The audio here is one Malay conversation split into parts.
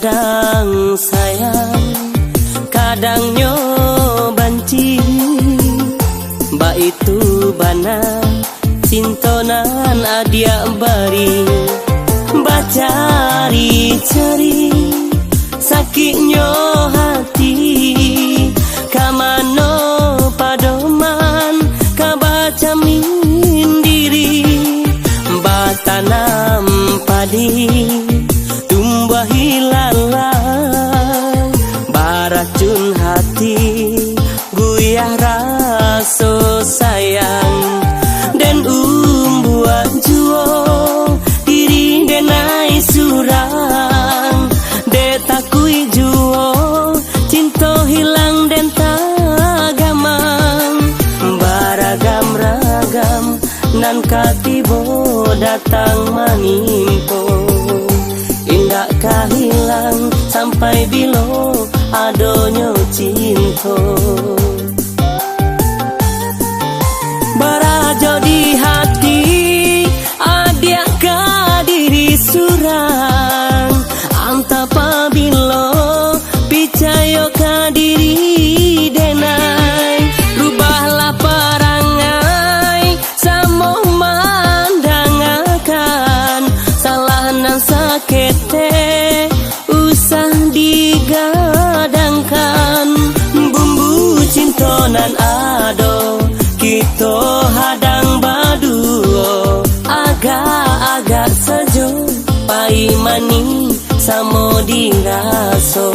kadang sayang, kadang nyo banci. Ba itu bana cintonan adia bari, bacari-cari sakitnya hati. Kamano padoman kabaca mindiri, batanam padi tumbuh hilalang, baracun hati guyah rasa sayang. Dan buat juo diri denai surang, de takui juo cinta hilang dan tagamang. Baragam-ragam nan katibo datang manimpo, indah kahilang sampai bilo adonyo cinta. Barajo di hati adia kadiri surang, anta pabilo picayo kadiri denai. Rubahlah perangai samo mandangakan, salah nan sakete usah digadangkan. Bumbu cintonan ado kita hadang baduo, agak-agak sejo pai mani samo diraso.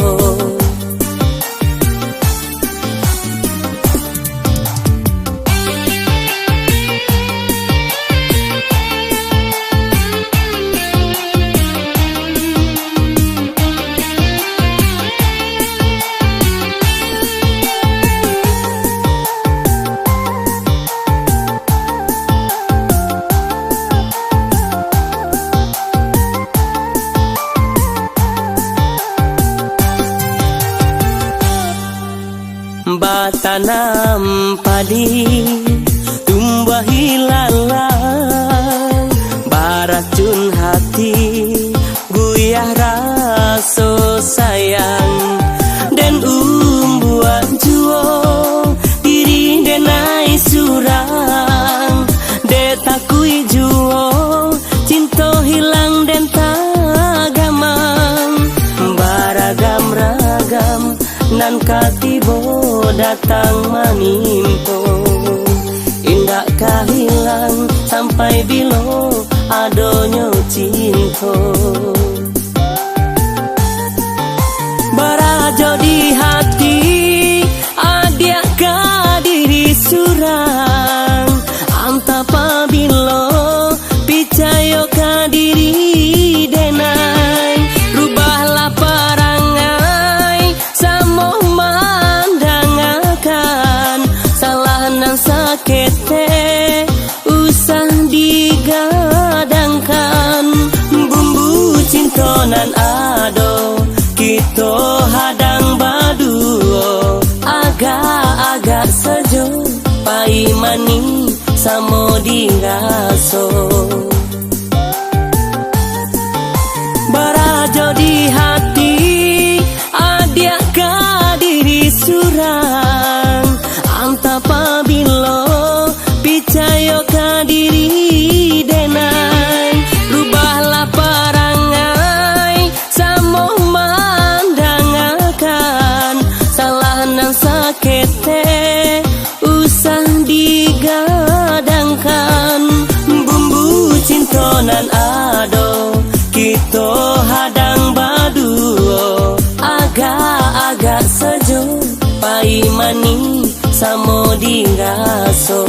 Batanam padi tumbuh hilalang, baracun hati guyah rasa sayang. Dan buat juo diri denai surang, de takui juo cinta hilang dan tagamang. Baragam-ragam nan katibo datang manimpo, indah kahilang sampai bilo adonyo cinta. Barajo di hati adia kadiri surang, anta pabilo picayo kadiri denai. Rubahlah perangai samo mandangakan, salah nan sakete usah digadangkan. Bumbu cintonan ado kita hadang baduo, agak-agak sejo pai mani samo diraso. Barajo di hati adia kadiri surang, anta pabilo picayo kadiri denai. Rubahlah perangai samo mandangakan, salah nan sakete usah digadangkan. Bumbu cintonan ado kita hadang baduo, agak-agak sejo pai mani samo diraso.